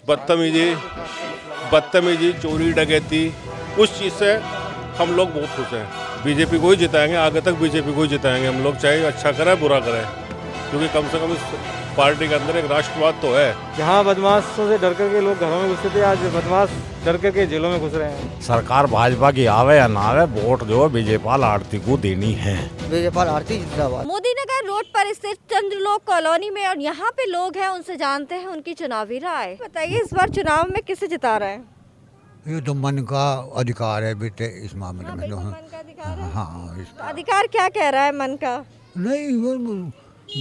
बदतमीजी, चोरी डकैती, उस चीज़ से हम लोग बहुत खुश हैं। बीजेपी को ही जिताएंगे, आगे तक बीजेपी को ही जिताएंगे हम लोग, चाहे अच्छा करे बुरा करे, क्योंकि कम से कम इस पार्टी के अंदर एक राष्ट्रवाद तो है। जहाँ बदमाशों से डर करके लोग घरों में घुसते थे, आज बदमाश डर करके जेलों में घुस रहे हैं। सरकार भाजपा की आवे या ना आवे, वोट जो है बीजेपाल आरती को देनी है। बीजेपाल आरती जिंदाबाद। मोदी नगर रोड पर स्थित चंद्रलोक कॉलोनी में और यहाँ पे लोग हैं, उनसे जानते हैं उनकी चुनावी राय। बताइए इस बार चुनाव में किसे जिता रहे हैं? ये तो मन का अधिकार है बेटे इस मामले में। बिल्कुल मन का अधिकार है। हाँ तो अधिकार क्या कह रहा है मन का? नहीं, वो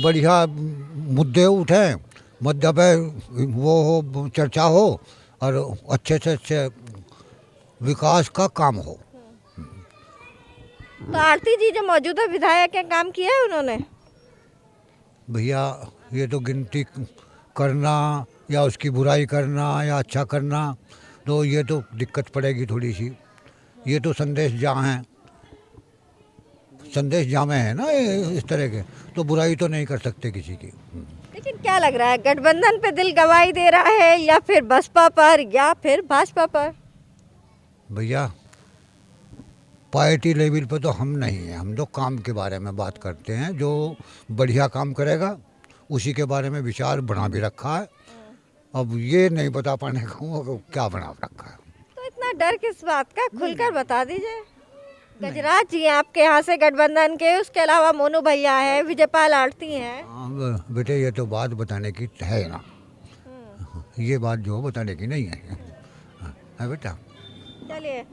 बढ़िया मुद्दे उठे, मुद्दा पे वो हो, चर्चा हो और अच्छे से अच्छे विकास का काम हो। तो आरती जी जो मौजूदा विधायक हैं, काम किया है उन्होंने? भैया ये तो गिनती करना या उसकी बुराई करना या अच्छा करना, तो ये तो दिक्कत पड़ेगी थोड़ी सी। ये तो संदेश जहाँ हैं, संदेश जहाँ में है ना इस तरह के, तो बुराई तो नहीं कर सकते किसी की। लेकिन क्या लग रहा है, गठबंधन पे दिल गवाही दे रहा है या फिर बसपा पर या फिर भाजपा पर? भैया पार्टी लेवल पे तो हम नहीं हैं, हम तो काम के बारे में बात करते हैं। जो बढ़िया काम करेगा उसी के बारे में विचार बना भी रखा है। अब ये नहीं बता पाने का वो क्या बना रखा है। तो इतना डर किस बात का, खुलकर बता दीजिए। गजराज जी हैं आपके यहाँ से गठबंधन के, उसके अलावा मोनू भैया है, विजयपाल आरती हैं। बेटे ये तो बात बताने की है ना, ये बात जो बताने की नहीं है बेटा। चलिए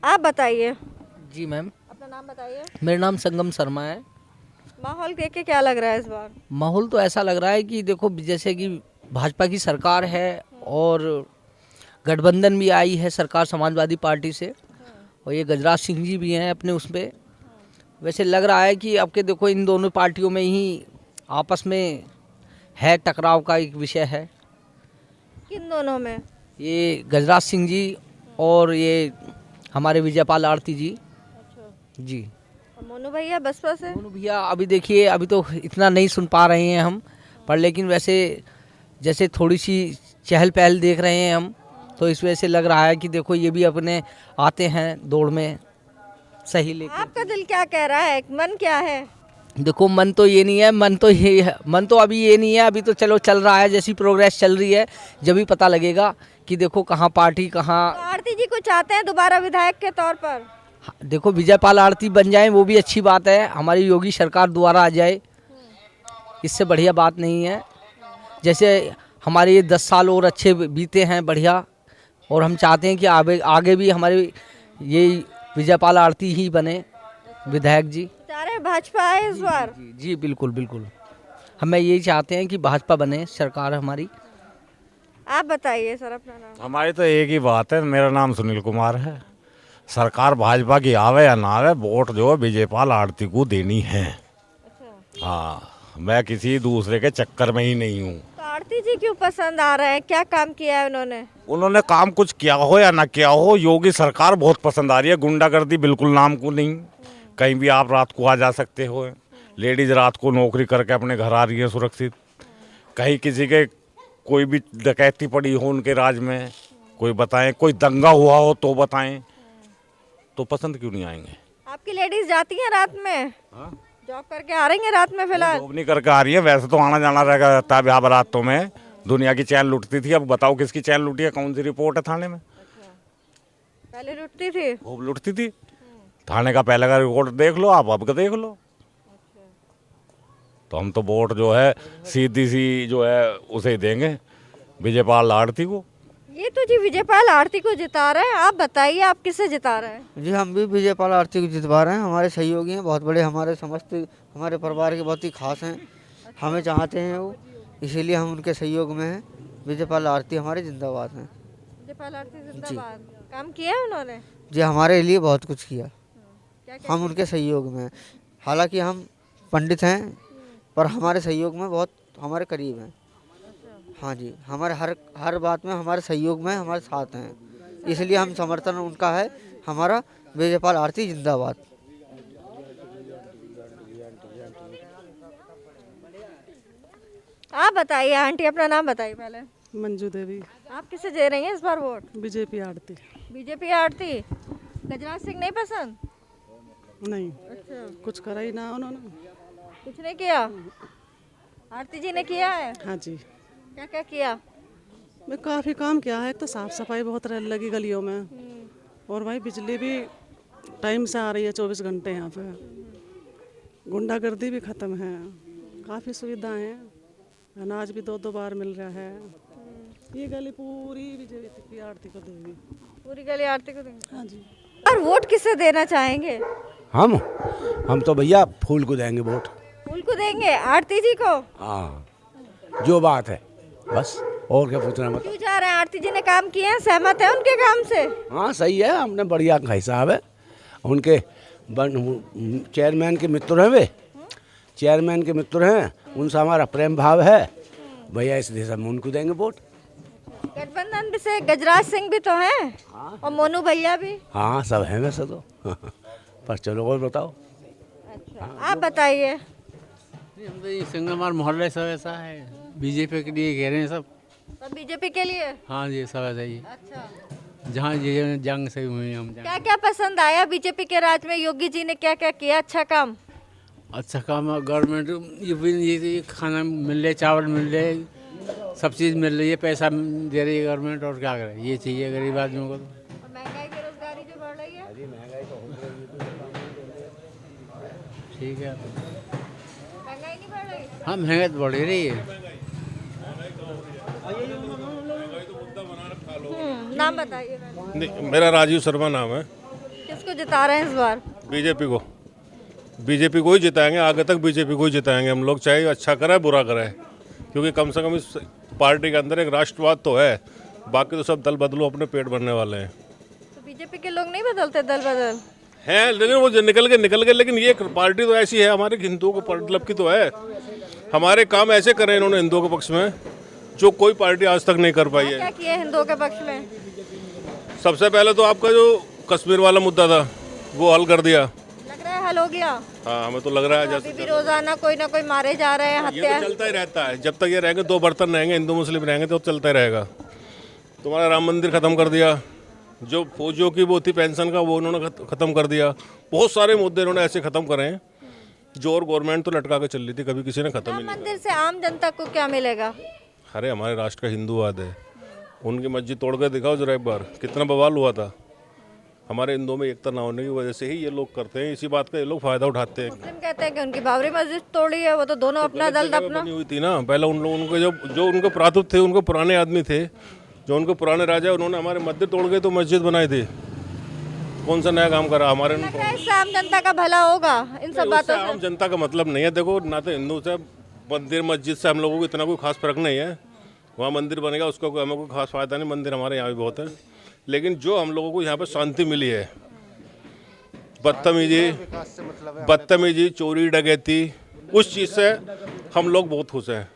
आप बताइए। जी मैम, अपना नाम बताइए। मेरा नाम संगम शर्मा है। माहौल देख के क्या लग रहा है इस बार? माहौल तो ऐसा लग रहा है कि देखो, जैसे कि भाजपा की सरकार है और गठबंधन भी आई है सरकार समाजवादी पार्टी से, और ये गजराज सिंह जी भी हैं अपने उसमें। वैसे लग रहा है कि अब के देखो इन दोनों पार्टियों में ही आपस में है, टकराव का एक विषय है। किन दोनों में? ये गजराज सिंह जी और ये हमारे विजयपाल आरती जी। अच्छा जी। और मोनू भैया बसपा से? मोनू भैया अभी देखिए, अभी तो इतना नहीं सुन पा रहे हैं हम, पर लेकिन वैसे जैसे थोड़ी सी चहल पहल देख रहे हैं हम, तो इस वजह से लग रहा है कि देखो ये भी अपने आते हैं दौड़ में सही लेके। आपका दिल क्या कह रहा है, मन क्या है? देखो मन तो ये नहीं है, मन तो ये है, मन तो अभी ये नहीं है, अभी तो चलो चल रहा है, जैसी प्रोग्रेस चल रही है जब भी पता लगेगा कि देखो कहाँ पार्टी कहाँ। तो आरती जी को चाहते हैं दोबारा विधायक के तौर पर? देखो विजयपाल आरती बन जाए वो भी अच्छी बात है, हमारी योगी सरकार दोबारा आ जाए, इससे बढ़िया बात नहीं है। जैसे हमारे ये 10 साल और अच्छे बीते हैं बढ़िया, और हम चाहते हैं कि आगे भी हमारे ये विजयपाल आरती ही बने विधायक जी। चाह रहे हैं भाजपा है इस बार? जी बिल्कुल बिल्कुल, हमें यही चाहते हैं कि भाजपा बने सरकार हमारी। आप बताइए सर अपना नाम। हमारी तो एक ही बात है, मेरा नाम सुनील कुमार है। सरकार भाजपा की आवे या ना आवे, वोट जो है बीजेपाल आरती को देनी है। अच्छा, हाँ, मैं किसी दूसरे के चक्कर में ही नहीं हूँ। तो आरती जी क्यों पसंद आ रहे हैं, क्या काम किया है उन्होंने? उन्होंने काम कुछ किया हो या ना किया हो, योगी सरकार बहुत पसंद आ रही है। गुंडागर्दी बिल्कुल नाम को नहीं, कहीं भी आप रात को आ जा सकते हो। लेडीज रात को नौकरी करके अपने घर आ रही है सुरक्षित। कहीं किसी के कोई भी डकैती पड़ी हो उनके राज में, कोई बताएं, कोई दंगा हुआ हो तो बताएं, तो पसंद क्यों नहीं आएंगे? आपकी लेडीज जाती हैं रात में? जॉब करके आ रही हैं रात में फिलहाल? जॉब नहीं करके आ रही है, वैसे तो आना जाना रहता है ब्याह बारातों में। दुनिया की चैन लूटती थी, अब बताओ किसकी चैन लूटी है, कौन सी रिपोर्ट है थाने में? पहले लुटती थी, खूब लूटती थी। थाने का पहले का रिकॉर्ड देख लो आप, अब का देख लो। तो हम तो वोट जो है सीधी सी जो है उसे ही देंगे, विजयपाल आरती को। ये तो जी विजयपाल आरती को जिता रहे हैं, आप बताइए आप किसे जिता रहे हैं? जी हम भी विजयपाल आरती को जितवा रहे हैं, हमारे सहयोगी हैं बहुत बड़े, हमारे समस्त हमारे परिवार के बहुत ही खास हैं, हमें चाहते हैं वो, इसीलिए हम उनके सहयोग में हैं। विजयपाल आरती हमारे जिंदाबाद हैं। विजयपाल आरती जिंदाबाद। काम किया है उन्होंने? जी हमारे लिए बहुत कुछ किया, क्या हम उनके सहयोग में हैं। हालांकि हम पंडित हैं पर हमारे सहयोग में बहुत हमारे करीब हैं। हाँ जी, हमारे हर बात में हमारे सहयोग में हमारे साथ हैं, इसलिए हम समर्थन उनका है हमारा। विजयपाल आरती जिंदाबाद। आप बताइए आंटी, अपना नाम बताइए पहले। मंजू देवी। आप किसे दे रही हैं इस बार वोट? बीजेपी आड़ती। बीजेपी आरती। गजराज सिंह नहीं पसंद? नहीं, अच्छा, कुछ करा ही ना उन्होंने। कुछ नहीं किया? आरती जी ने किया है? हाँ जी, क्या क्या किया? मैं काफ़ी काम किया है। एक तो साफ सफाई बहुत लगी गलियों में, और भाई बिजली भी टाइम से आ रही है 24 घंटे यहाँ पे। गुंडागर्दी भी ख़त्म है, काफ़ी सुविधाएं हैं, अनाज भी 2-2 बार मिल रहा है। ये गली पूरी बीजेपी आरती को देगी। पूरी गली आरती को देंगे। हाँ जी। और वोट किसे देना चाहेंगे? हम तो भैया फूल को देंगे वोट। फूल को देंगे? आरती जी को? हाँ, जो बात है बस, और क्या पूछना मत। क्यों जा रहे हैं? आरती जी ने काम किए हैं, सहमत है उनके काम से? हाँ सही है, हमने बढ़िया भाई साहब है उनके चेयरमैन के मित्र हैं, वे चेयरमैन के मित्र हैं, उनसे हमारा प्रेम भाव है भैया, इसलिए हम उनको देंगे वोट। गठबंधन भी से गजराज सिंह भी तो हैं, और मोनू भैया भी। हाँ सब हैं वैसे तो पर चलो और बताओ। अच्छा, आप बताइए। हम तो ये सिंगमार मोहल्ले सब ऐसा है, बीजेपी के लिए कह रहे हैं सब। सब बीजेपी के लिए? हाँ जी, सब ऐसा ही। अच्छा, जहाँ ये जंग से हुई हम क्या क्या पसंद आया बीजेपी के राज में? योगी जी ने क्या क्या किया अच्छा काम? अच्छा काम है, गवर्नमेंट ये खाना मिल रहे, चावल मिल रहे, सब चीज़ मिल रही है, पैसा दे रही है गवर्नमेंट, और क्या करे, ये चाहिए गरीब आदमियों को। और महंगाई बेरोजगारी जो बढ़ रही है? ठीक है, महंगाई नहीं बढ़ रही? हाँ महंगाई तो बढ़ ही रही है। नाम बताइए। नहीं, मेरा राजीव शर्मा नाम है। किसको जिता रहे हैं इस बार? बीजेपी को। बीजेपी को ही जिताएंगे, आगे तक बीजेपी को ही जिताएंगे हम लोग, चाहे अच्छा करे बुरा करे, क्योंकि कम से कम इस पार्टी के अंदर एक राष्ट्रवाद तो है, बाकी तो सब दल बदलो अपने पेट भरने वाले हैं। तो बीजेपी के लोग नहीं बदलते दल बदल? हैं, लेकिन वो जो निकल गए, लेकिन ये पार्टी तो ऐसी है, हमारे हिंदुओं को मतलब की तो है, हमारे काम ऐसे करे इन्होंने हिंदुओं के पक्ष में जो कोई पार्टी आज तक नहीं कर पाई है। क्या किए हिंदुओं के पक्ष में? सबसे पहले तो आपका जो कश्मीर वाला मुद्दा था वो हल कर दिया। लग रहा है हल हो गया? हाँ, हमें तो लग रहा है अभी जैसे भी रोजाना कोई ना कोई मारे जा रहे हैं, ये हत्या। तो चलता ही रहता है, जब तक ये रहेंगे, 2 बर्तन रहेंगे, हिंदू मुस्लिम रहेंगे तो चलता ही रहेगा। तुम्हारा राम मंदिर खत्म कर दिया, जो फौजियों की वो थी पेंशन का वो उन्होंने खत्म कर दिया, बहुत सारे मुद्दे इन्होंने ऐसे खत्म करे हैं जो और गवर्नमेंट तो लटका के चल रही थी, कभी किसी ने खत्म ही राम नहीं मंदिर से आम जनता को क्या मिलेगा? किया। अरे हमारे राष्ट्र का हिंदूवाद है, उनकी मस्जिद तोड़ के दिखाओ जरा एक बार, कितना बवाल हुआ था। हमारे हिंदुओं में एकता ना होने की वजह से ही ये लोग करते हैं, इसी बात का ये लोग फायदा उठाते हैं। मुस्लिम कहते हैं कि उनकी बाबरी मस्जिद तोड़ी है, वो तो दोनों अपना दल अपना। बनी हुई थी ना पहले, उन लोगों उनके जो उनके प्रातुत थे, उनके पुराने आदमी थे, जो उनके पुराने राजा, उन्होंने हमारे मंदिर तोड़ के तो मस्जिद बनाई थी। कौन सा नया काम करा हमारे? लगता है इससे आम जनता का भला होगा इन सब बातों आम जनता का मतलब नहीं है। देखो, ना तो हिंदू से मंदिर मस्जिद से हम लोगों को इतना कोई खास फर्क नहीं है, वहाँ मंदिर बनेगा उसका हमें कोई खास फायदा नहीं, मंदिर हमारे यहाँ भी बहुत है। लेकिन जो हम लोगों को यहाँ पर शांति मिली है, बदतमीजी, चोरी डकैती, उस चीज़ से हम लोग बहुत खुश हैं।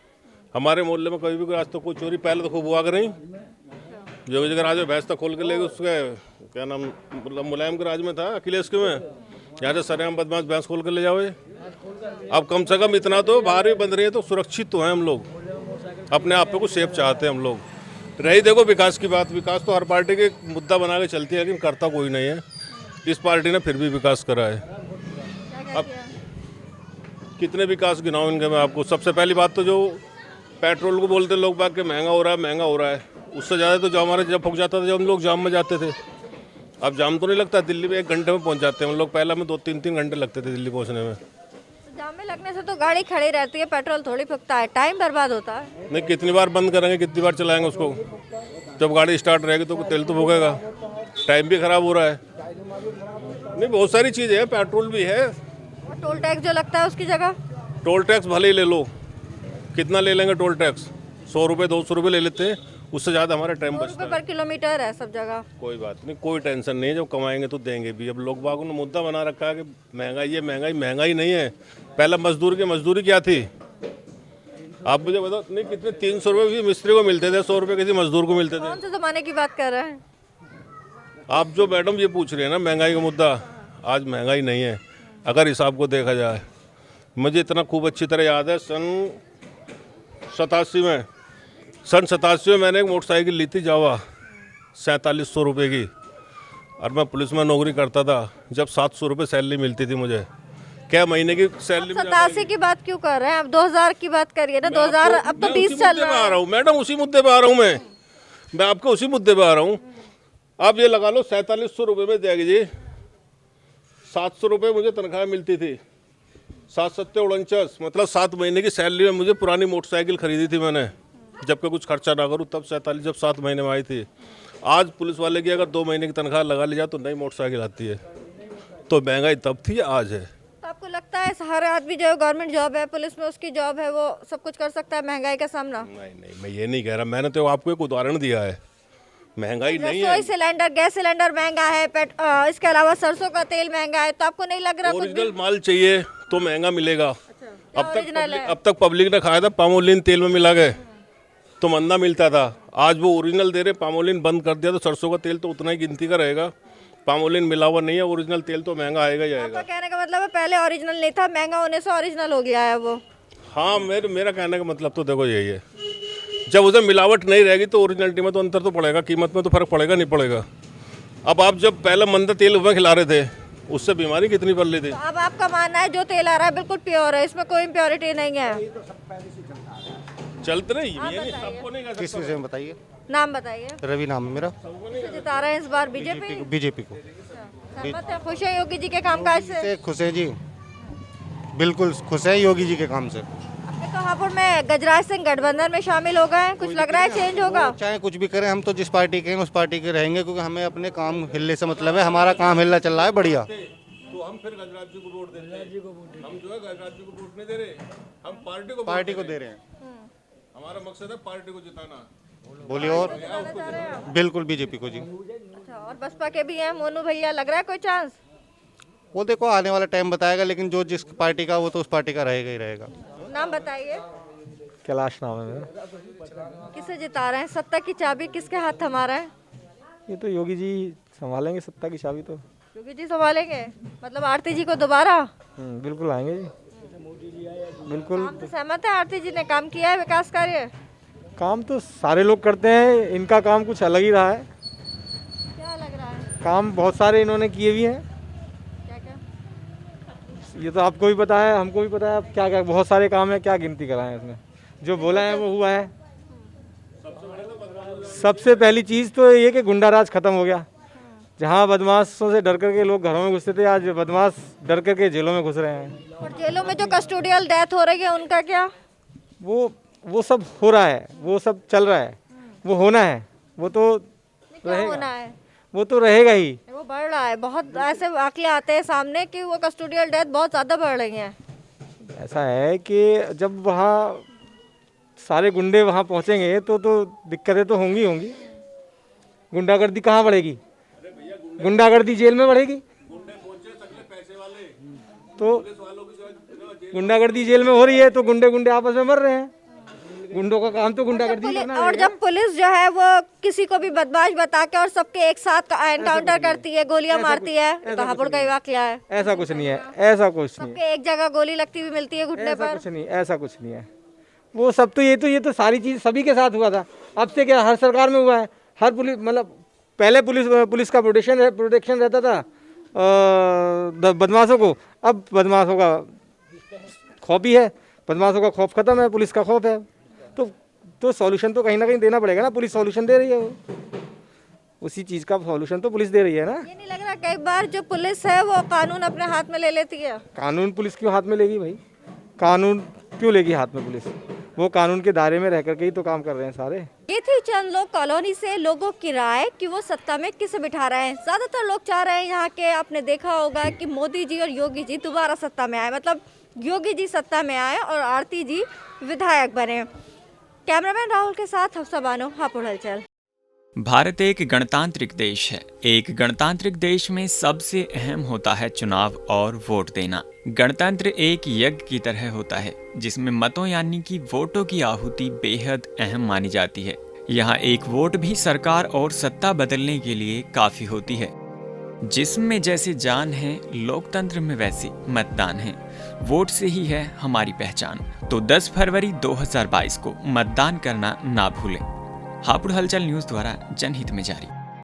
हमारे मोहल्ले में कभी भी आज तो कोई चोरी पहले तो खूब हुआ कर रही, जो जगह राज में भैंस तक खोल के ले गए, उसके क्या नाम, मतलब मुलायम के राज में था, अखिलेश के में, यहाँ से सरेआम बदमाश भैंस खोल के ले जाओ। अब कम से कम इतना तो बाहर भी बंद रही है तो सुरक्षित तो हैं हम लोग, अपने आप पे को सेफ चाहते हैं हम लोग। रही देखो विकास की बात, विकास तो हर पार्टी के मुद्दा बना के चलती है, लेकिन करता कोई नहीं है। इस पार्टी ने फिर भी विकास करा है। अब कितने विकास गिनाऊं इनके मैं आपको। सबसे पहली बात तो जो पेट्रोल को बोलते लोग बाग के महंगा हो रहा है, उससे ज़्यादा तो जो हमारे जब फूक जाता था, जब हम लोग जाम में जाते थे, अब जाम तो नहीं लगता, दिल्ली में 1 घंटे में पहुंच जाते हैं हम लोग, पहले में 2-3 घंटे लगते थे दिल्ली पहुंचने में। जाम में लगने से तो गाड़ी खड़ी रहती है, पेट्रोल थोड़ी फूकता है, टाइम बर्बाद होता है। नहीं, कितनी बार बंद करेंगे, कितनी बार चलाएंगे उसको, जब गाड़ी स्टार्ट रहेगी तो तेल तो फूकेगा, टाइम भी खराब हो रहा है। नहीं, बहुत सारी चीज़ें हैं, पेट्रोल भी है। और टोल टैक्स जो लगता है उसकी जगह? टोल टैक्स भले ही ले लो, कितना ले लेंगे टोल टैक्स, 100 रुपये 200 रुपये ले लेते हैं, उससे ज़्यादा हमारा टाइम बचता है। पर किलोमीटर है सब जगह। कोई बात नहीं, कोई टेंशन नहीं है, जब कमाएंगे तो देंगे भी। अब लोग बागों ने मुद्दा बना रखा है कि महंगाई है, महंगाई नहीं है। पहला मजदूर की मजदूरी क्या थी आप मुझे बताओ? नहीं, कितने 300 रुपये भी मिस्त्री को मिलते थे, 100 रुपये किसी मजदूर को मिलते थे। कौन से ज़माने की बात कर रहे हैं आप जो मैडम ये पूछ रहे हैं ना महंगाई का मुद्दा, आज महंगाई नहीं है अगर हिसाब को देखा जाए। मुझे इतना खूब अच्छी तरह याद है, सन 87 में सन 87 में मैंने एक मोटरसाइकिल ली थी जावा 4700 रुपये की, और मैं पुलिस में नौकरी करता था। जब 700 रुपये सैलरी मिलती थी मुझे, क्या महीने की सैलरी? 87 की बात क्यों कर रहे हैं? अब 2000 की बात करिए ना। 2000 अब तो 20 चल रहा है। मैडम उसी मुद्दे पे आ रहा हूँ मैं आपके उसी मुद्दे पे आ रहा हूँ। आप ये लगा लो 4700 रुपये में देगी जी, 700 रुपये मुझे तनख्वाह मिलती थी, 7 7 49, मतलब 7 महीने की सैलरी में मुझे पुरानी मोटरसाइकिल खरीदी थी मैंने, जबकि कुछ खर्चा ना करूँ तब 47, जब 7 महीने में आई थी। आज पुलिस वाले की अगर 2 महीने की तनख्वाह लगा ली जाए तो नई मोटरसाइकिल आती है। तो महंगाई तब थी, आज है। तो आपको लगता है हर आदमी जो गवर्नमेंट जॉब है, पुलिस में उसकी जॉब है, वो सब कुछ कर सकता है महंगाई का सामना? नहीं, मैं ये नहीं कह रहा। मैंने तो आपको एक उदाहरण दिया है, महंगाई नहीं है। रसोई सिलेंडर, गैस सिलेंडर महंगा है, इसके अलावा सरसों का तेल महंगा है, तो आपको नहीं लग रहा? ओरिजिनल माल चाहिए तो महंगा मिलेगा। ओरिजिनल है। अब तक पब्लिक ने खाया था पामोलिन तेल में मिला के, तो मंदा मिलता था। आज वो ओरिजिनल दे रहे, पामोलिन बंद कर दिया तो सरसों का तेल तो उतना ही गिनती का रहेगा। पामोलिन मिला हुआ नहीं है, ओरिजिनल तेल तो महंगा आएगा ही आएगा। आपका कहने का मतलब है पहले ओरिजिनल नहीं था, महंगा होने से ओरिजिनल हो गया है वो? हाँ, मेरा कहने का मतलब तो देखो यही है, जब उसे मिलावट नहीं रहेगी तो ओरिजिनलिटी में तो अंतर तो पड़ेगा, कीमत में तो फर्क पड़ेगा नहीं पड़ेगा। अब आप जब पहले मंदा तेल में खिला रहे थे, उससे बीमारी कितनी बढ़ रही थी। तो अब आपका मानना है जो तेल आ रहा है बिल्कुल प्योर है, इसमें कोई इम्प्योरिटी नहीं है? चलते नहीं, सबको नहीं कह सकता। किस विषय में बताइए? नाम बताइए। रवि नाम है मेरा। जिता रहे हैं इस बार बीजेपी? बीजेपी को। सहमत है, खुश है योगी जी के कामकाज से? खुश है जी, बिल्कुल खुश है योगी जी के काम से। आपने तो हापुड़ में गजराज सिंह गठबंधन में शामिल हो गए हैं, कुछ लग रहा है चेंज होगा? चाहे कुछ भी करें, हम तो जिस पार्टी के हैं उस पार्टी के रहेंगे, क्योंकि हमें अपने काम हिलने से मतलब है। हमारा काम हिलना चल रहा है बढ़िया। तो हम फिर गजराज जी को वोट दे रहे हैं। हम जो है गजराज जी को वोट नहीं दे रहे, हम पार्टी को दे रहे हैं। हमारा मकसद है पार्टी को जिताना। बोलिए। और बिल्कुल बीजेपी को जी। अच्छा, और बसपा के भी हैं मोनू भैया, लग रहा है कोई चांस? वो देखो आने वाला टाइम बताएगा, लेकिन जो जिस पार्टी का वो तो उस पार्टी का रहेगा ही रहेगा। नाम बताइए। कैलाश नाम है मेरा। किसे जिता रहे हैं? सत्ता की चाबी किसके हाथ थमा रहे हैं? ये तो योगी जी संभालेंगे सत्ता की चाबी तो। योगी जी संभालेंगे, मतलब आरती जी को दोबारा? बिल्कुल आएंगे जी, बिल्कुल। काम तो सहमत है, आरती जी ने काम किया है विकास कार्य? काम तो सारे लोग करते हैं, इनका काम कुछ अलग ही रहा है। क्या लग रहा है? काम बहुत सारे इन्होंने किए भी हैं। क्या क्या? ये तो आपको भी पता है, हमको भी पता है। अब क्या क्या बहुत सारे काम है, क्या गिनती कराएं इसमें। जो बोला है वो हुआ है। सबसे पहली चीज़ तो ये कि गुंडा राज खत्म हो गया। जहाँ बदमाशों से डर करके लोग घरों में घुसते थे, आज बदमाश डर करके जेलों में घुस रहे हैं। और जेलों में जो कस्टोडियल डेथ हो रही है उनका क्या? वो सब हो रहा है, वो सब चल रहा है, वो होना है, वो तो रहेगा। होना है, वो तो रहेगा ही। वो बढ़ रहा है। बहुत ऐसे वाकये आते हैं सामने कि वो कस्टोडियल डेथ बहुत ज़्यादा बढ़ रही हैं। ऐसा है कि जब वहाँ सारे गुंडे वहाँ पहुँचेंगे तो दिक्कतें तो होंगी होंगी। गुंडागर्दी कहाँ बढ़ेगी? गुंडागर्दी जेल में बढ़ेगी। तो गुंडागर्दी जेल में हो रही है तो गुंडे आपस में मर रहे हैं। गुंडों का काम तो गुंडागर्दी करना है। और जब पुलिस जो है वो किसी को भी बदमाश बता के और सबके एक साथ एनकाउंटर करती है, गोलियां मारती है, तो हापुड़ का ही वाकया है। ऐसा कुछ नहीं है, ऐसा कुछ नहीं है। सबके एक जगह गोली लगती हुई मिलती है घुटने पर। कुछ नहीं, ऐसा कुछ नहीं है। वो सब तो ये तो सारी चीज सभी के साथ हुआ था। अब से क्या हर सरकार में हुआ है। हर पुलिस मतलब पहले पुलिस का प्रोटेक्शन रहता था बदमाशों को, अब बदमाशों का खौफ ही है। बदमाशों का खौफ खत्म है, पुलिस का खौफ है। तो सॉल्यूशन तो कहीं ना कहीं देना पड़ेगा ना। पुलिस सॉल्यूशन दे रही है, उसी चीज़ का सॉल्यूशन तो पुलिस दे रही है ना। ये नहीं लग रहा कई बार जो पुलिस है वो कानून अपने हाथ में ले लेती है? कानून पुलिस क्यों हाथ में लेगी भाई? कानून क्यों लेगी हाथ में पुलिस? वो कानून के दायरे में रह करके ही तो काम कर रहे हैं सारे। ये थी चंद लोग कॉलोनी से लोगों की राय कि वो सत्ता में किसे बिठा रहे हैं। ज्यादातर लोग चाह रहे हैं यहाँ के, आपने देखा होगा कि मोदी जी और योगी जी दोबारा सत्ता में आए, मतलब योगी जी सत्ता में आए और आरती जी विधायक बने। कैमरामैन राहुल के साथ हफ्सा बानो, हापुड़ हलचल। भारत एक गणतांत्रिक देश है। एक गणतांत्रिक देश में सबसे अहम होता है चुनाव और वोट देना। गणतंत्र एक यज्ञ की तरह होता है जिसमें मतों यानी कि वोटों की आहुति बेहद अहम मानी जाती है। यहाँ एक वोट भी सरकार और सत्ता बदलने के लिए काफी होती है। जिस्म में जैसे जान है, लोकतंत्र में वैसे मतदान है। वोट से ही है हमारी पहचान। तो 10 फरवरी 2022 को मतदान करना ना भूलें। हापुड़ हलचल न्यूज़ द्वारा जनहित में जारी।